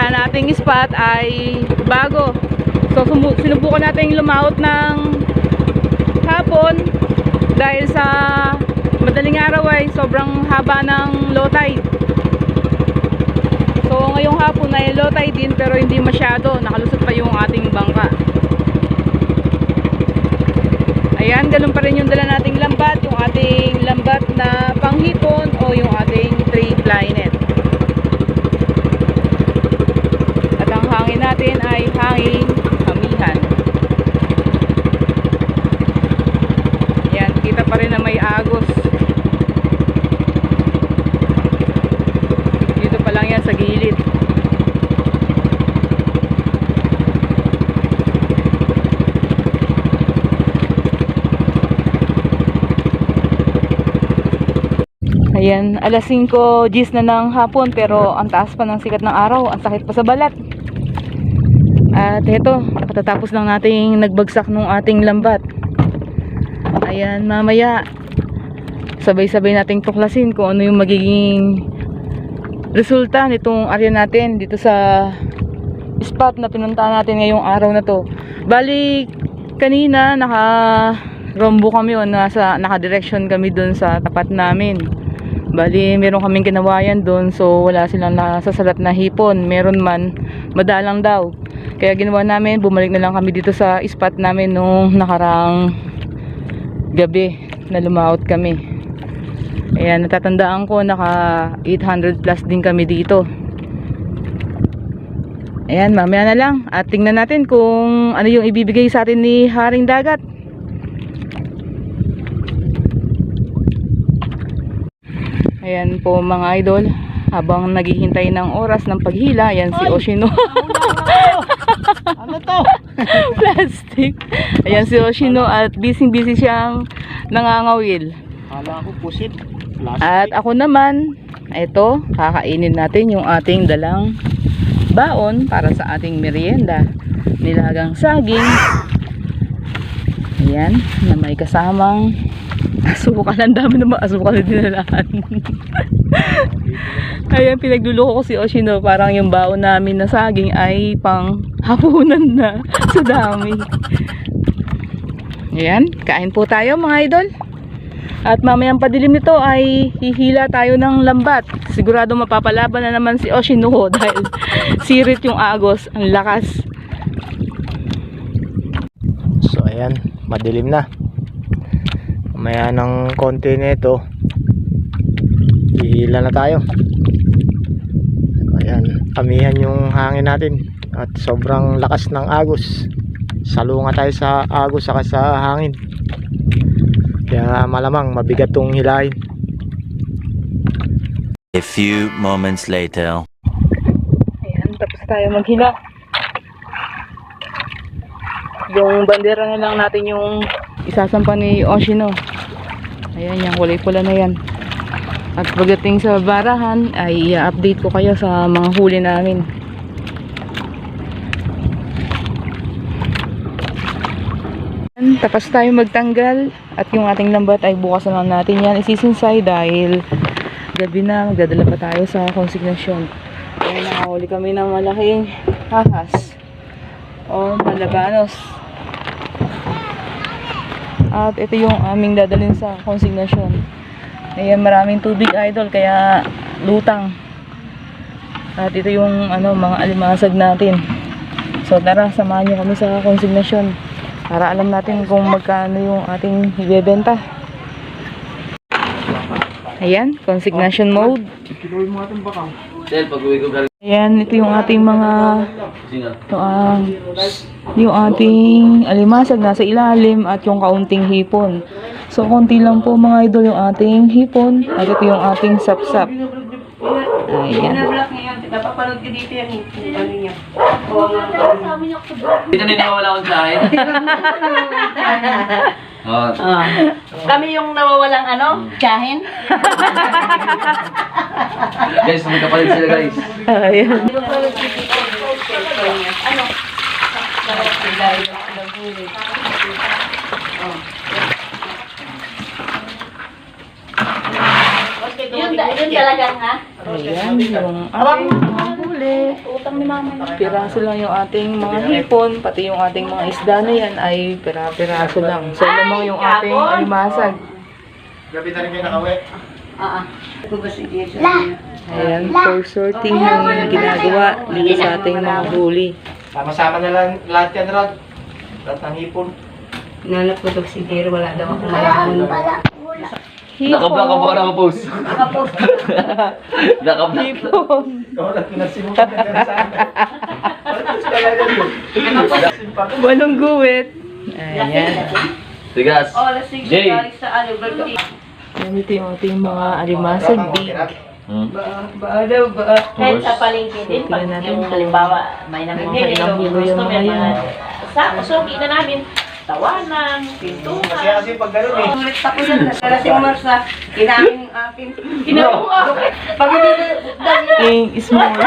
pinunta nating spot ay bago. So sinubukan natin lumaot ng hapon dahil sa madaling araw ay sobrang haba ng low tide. So ngayong hapon ay low tide din pero hindi masyado, nakalusot pa yung ating bangka. Ayan, ganun pa rin yung dala nating lambat, yung ating lambat na panghipon o yung ating 3-ply net. At ang hangin natin ay hangin hamihan. Ayan, kita pa rin na may agos. Dito pa lang yan sa gilid. Ayan, alas 5 Gs na ng hapon pero ang taas pa ng sikat ng araw, ang sakit pa sa balat. At ito, katatapos lang nating nagbagsak ng ating lambat. Ayan, mamaya sabay-sabay nating tuklasin kung ano yung magiging resulta nitong area natin dito sa spot na pinunta natin ngayong araw na to. Bali, kanina naka-rombo kami o naka-direction kami dun sa tapat namin. Bali, meron kaming kinawayan doon, so wala silang nasasalat na hipon. Meron man, madalang daw. Kaya ginawa namin, bumalik na lang kami dito sa spot namin nung nakarang gabi na lumaot kami. Ayan, natatandaan ko, naka 800 plus din kami dito. Ayan, mamaya na lang. At tingnan natin kung ano yung ibibigay sa atin ni Haring Dagat. Ayan po mga idol, habang naghihintay ng oras ng paghila, ayan si Oshino. Ano to? Plastic. Ayan si Oshino at busy siyang nangangawil. Kala ko pusit. Plastic. At ako naman, ito, kakainin natin yung ating dalang baon para sa ating merienda. Nilagang saging. Ayan, na may kasamang asukal. Ang dami naman asukal na dinalahan. Ayan, pinagluloko ko si Oshino. Parang yung baon namin na saging ay pang hapunan na sa dami. Ayan, kain po tayo mga idol. At mamayang padilim nito ay hihila tayo ng lambat. Sigurado mapapalaban na naman si Oshino dahil sirit yung agos, ang lakas. So ayan, madilim na. Maya ng konti nito, hihila na tayo. Ayan, amihan yung hangin natin at sobrang lakas ng agos. Salunga tayo sa agos saka sa hangin. Kaya malamang mabigat tong hilahin. A few moments later. Ayan, tapos tayo maghila. Yung bandera na lang natin yung isasampa ni Oshino. Ayan, yung kulay pula na yan. At pagdating sa barahan ay i-update ko kayo sa mga huli namin. Ayan, tapos tayo magtanggal at yung ating lambat ay bukas na lang natin yan isisinsay dahil gabi na, magdadala pa tayo sa konsignasyon. Ayan, nakahuli kami ng malaking ahas o malabanos. At ito yung aming dadalhin sa konsignasyon. Ayan, maraming tubig idol, kaya lutang. At ito yung mga alimasag natin. So tara, samahan nyo kami sa konsignasyon para alam natin kung magkano yung ating ibebenta. Ayan, consignation mode. Ayan, ito yung ating mga yung ating alimasag nasa ilalim at yung kaunting hipon. So konti lang po mga idol yung ating hipon at ito yung ating sapsap. Ayan. Napapanood ka dito yan. Ano niya? Dito na nawawala akong tsahin. Kami yung nawawalang tsahin. Guys, magkapalit sila guys. Ayan. Ano? Yun talagang ha? Ayan, yung ating huli. Piraso lang yung ating mga hipon, pati yung ating mga isda na yan ay piraso lang. So lamang yung ating alimasag. Gabi na rin kayo nakauwi. Ako ba si Jason? Ayan, for sorting yung ginagawa dito sa ating mga huli. Sama-sama na lang lahat yan, Rod. Lahat ng hipon. Nanap ko to si Jason, wala daw ako malaman. Nakablock ako na post. Nakablock. Hipon. Ikaw lang pinasimulan na dyan sa akin. Gusto talaga yun. Walong guwit. Ayan. Tigas. Oh, lasing Jay. siya galing sa ano, birthday. Ito yung ating mga alimasag big. Ba daw ba? Kahit sa palengke din, pag Tingnan natin yung kung halimbawa, may mga namimili ilang o kilo yung gusto mga may yan. mga sa usuki na namin, tawanan, pintuan. Kasi pag gano'n eh. Ulit ako yan, nalasing Marsa, kinain yung akin. Kinain mo ako. Pag Yung small.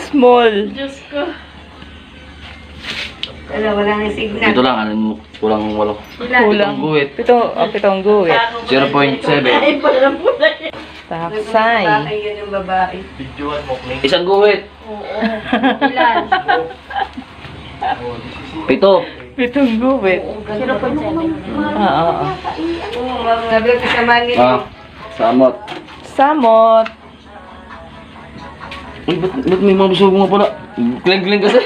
Small. Diyos ko. Wala nang signal. Ito lang, ano, kulang walo. Kulang. Guhit. Pitong guwit. 0.7. Ay, parang pula yan. Taksay. Babae, yun yung babae. Videoan mo, Kling. Isang guhit. Oo. Ilan? 7. Pitong guwit. 0.7. Oo. Oo, mga vlog kasama nito. Samot. Samot. Uy, ba't may mga busog nga pala? Kling-kling kasi.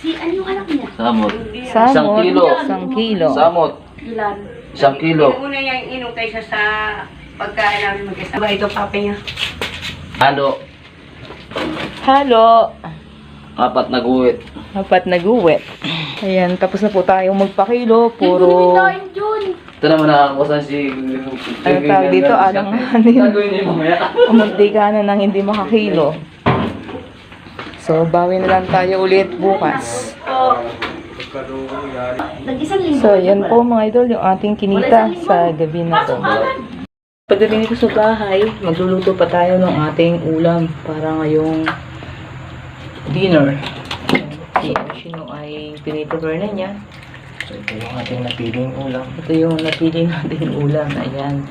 Si ano yung anak niya? Samot. Samot. 1 kilo. 1 kilo. Samot. Ilan? 1 kilo. Una yung inom kaysa sa pagkain namin mag-isa. Ito pape niya. Halo. Halo. 4 na guhit. 4 na guwit. Ayan, tapos na po tayong magpakilo. Puro, Ito naman nakakakusan si... ano tawag dito, alang-anin. Gagawin niya mamaya. Umunti ka na nang hindi makakilo. So, bawi na lang tayo ulit bukas. So, yan po mga idol, yung ating kinita sa gabi na to. Pagdating ko sa bahay, magluluto pa tayo ng ating ulam para ngayong dinner. Si Shino ay piniprepare na niya. So, ito yung ating napiling ulam. Ito yung napili nating ulam. Ayan.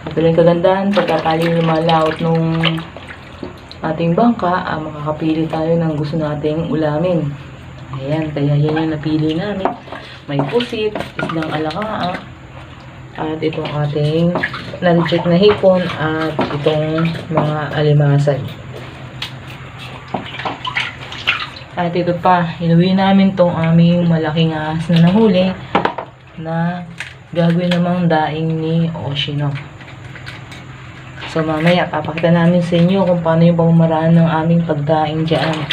Ito lang kagandahan. Pagka tayo lumalaot nung ating bangka, makakapili tayo ng gusto nating ulamin. Ayan. Kaya yan yung napili namin. May pusit, islang alakaa, at itong ating non-check na hipon, at itong mga alimasag. At ito pa, inuwi namin tong aming malaking ahas na nahuli na gagawin namang daing ni Oshino. So mamaya, papakita namin sa inyo kung paano yung pamamaraan ng aming pagdaing dyan.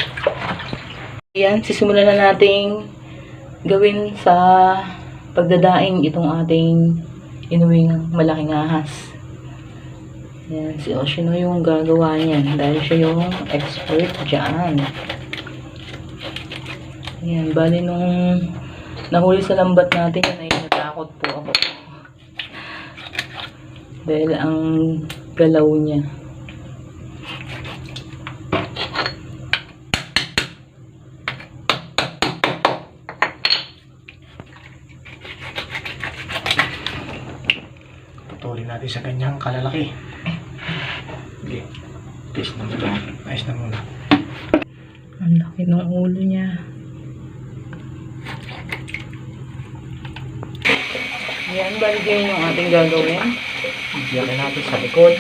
Ayan, sisimulan na nating gawin sa pagdadaing itong ating inuwing malaking ahas. Ayan, si Oshino yung gagawa niyan dahil siya yung expert dyan. Ayan, bali nung nahuli sa lambat natin yun ay natakot po ako. Dahil ang galaw niya. Putulin natin sa ganyang kalalaki. Okay. Taste na muna. Ayos na muna. Ang laki ng ulo niya. Ayan, bali din yung ating gagawin. Diyan natin sa likod.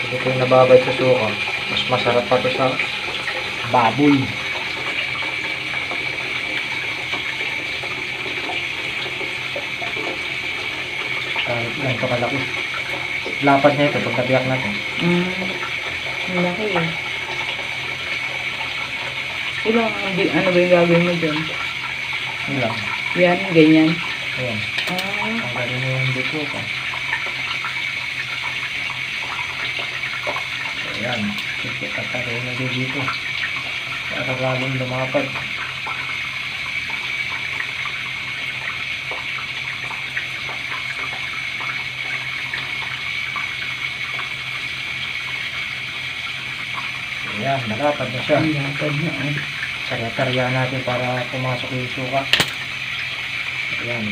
Ito yung nababay sa suka. Mas masarap pa ito sa baboy. Kahit lang ito kalaki. Lapad na ito pag nabiyak natin. Ang laki eh. Ilang, ano ba yung gagawin mo dyan? Yun lang. Yan, ganyan. Ayan. Ang galing na yung dito ko. Ayan. At tayo na dito. At ang lalong lumapad. Ayan, nalapad na siya. Lapad na. Sarya-tarya natin para pumasok yung suka. Ayan.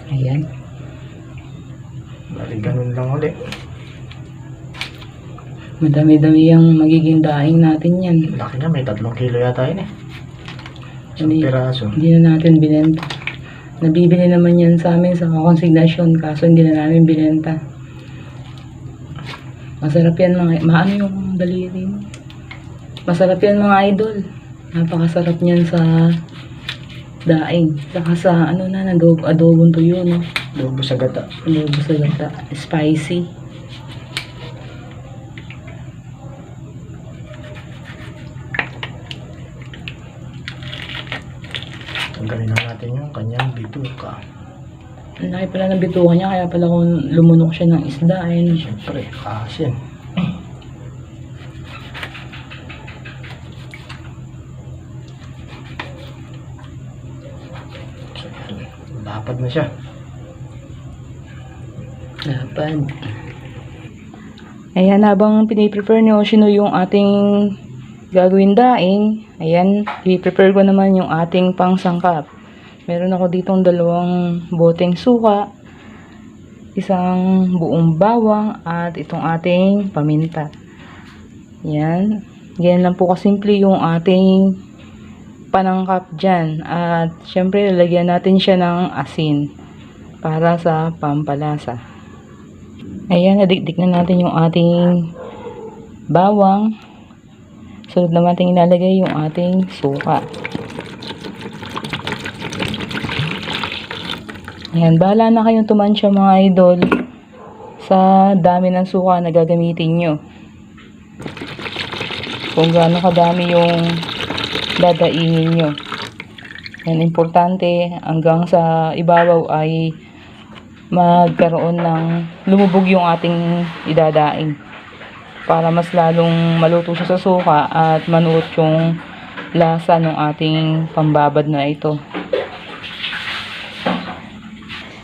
Ayan. Bali, ganun lang ulit. Madami-dami yung magiging daing natin yan. Laki niya, may 3 kilo yata yun eh. Isang Hindi, piraso. hindi na natin binenta. Nabibili naman yan sa amin sa konsignasyon, kaso hindi na namin binenta. Masarap yan mga, maano yung daliri mo. Masarap yan mga idol. Napakasarap niyan sa daing. Saka sa ano na, adobong tuyo, no? Lobo sa gata. Adobo sa gata. Spicy. Tanggalin na natin yung kanyang bituka. Ang laki pala ng bituka niya, kaya pala kung lumunok siya ng isda, ayun. Siyempre, asin. Lapad na siya. Lapad. Ayan, habang piniprepare ni Oshino yung ating gagawin daing, ayan, i-prepare ko naman yung ating pangsangkap. Meron ako ditong 2 boteng suka, isang buong bawang, at itong ating paminta. Yan. Ganyan lang po kasimple yung ating panangkap dyan. At syempre, lalagyan natin siya ng asin para sa pampalasa. Ayan, nadikdik na natin yung ating bawang. Sunod naman natin ilalagay yung ating suka. Ayan, bahala na kayong tumansya mga idol sa dami ng suka na gagamitin nyo. Kung gaano kadami yung dadaingin nyo. Yan, importante hanggang sa ibabaw ay magkaroon ng lumubog yung ating idadaing para mas lalong maluto siya sa suka at manuot yung lasa ng ating pambabad na ito.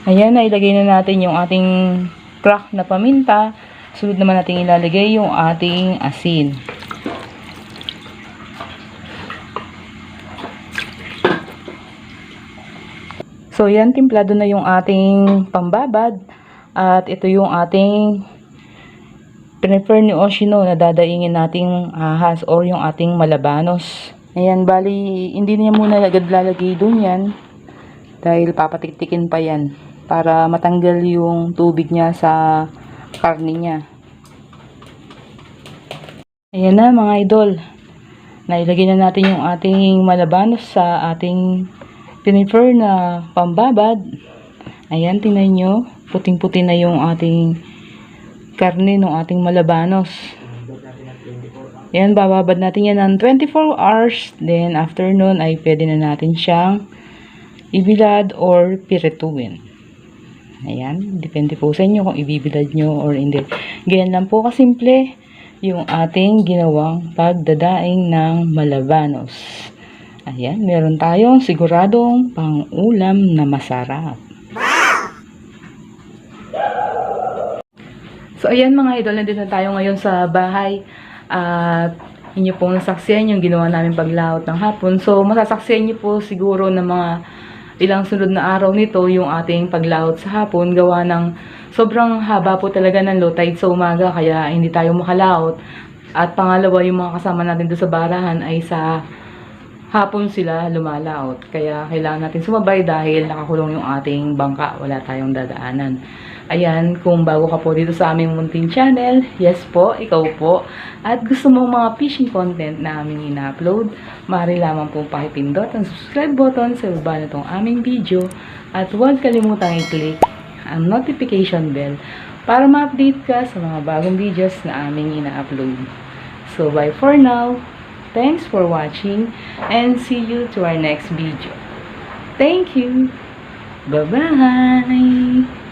Ayan, nailagay na natin yung ating crack na paminta. Sunod naman natin ilalagay yung ating asin. So, yan, timplado na yung ating pambabad. At ito yung ating prefer ni Oshino na dadaingin nating ahas or yung ating malabanos. Ayan, bali, hindi niya muna agad lalagay dun yan. Dahil papatiktikin pa yan. Para matanggal yung tubig niya sa karne niya. Ayan na mga idol. Nailagay na natin yung ating malabanos sa ating prefer na pambabad. Ayan, tingnan nyo. Puting-puti na yung ating karne ng ating malabanos. Ayan, bababad natin yan ng 24 hours. Then, after nun ay pwede na natin siyang ibilad or pirituin. Ayan, depende po sa inyo kung ibibilad nyo or hindi. Ganyan lang po kasimple yung ating ginawang pagdadaing ng malabanos. Ayan, meron tayong siguradong pang-ulam na masarap. So, ayan mga idol, nandito na tayo ngayon sa bahay. At inyo pong nasaksiyan yung ginawa namin paglaot ng hapon. So, masasaksiyan nyo po siguro ng mga ilang sunod na araw nito yung ating paglaot sa hapon. Gawa ng sobrang haba po talaga ng low tide sa umaga, kaya hindi tayo makalaot. At pangalawa, yung mga kasama natin doon sa barahan ay sa hapon sila lumalaot. Kaya kailangan natin sumabay dahil nakakulong yung ating bangka. Wala tayong dadaanan. Ayan, kung bago ka po dito sa aming munting channel, yes po, ikaw po, at gusto mong mga fishing content na aming ina-upload, maaari lamang pong pakipindot ang subscribe button sa baba na itong aming video at huwag kalimutang i-click ang notification bell para ma-update ka sa mga bagong videos na aming ina-upload. So, bye for now. Thanks for watching and see you to our next video. Thank you. Bye-bye.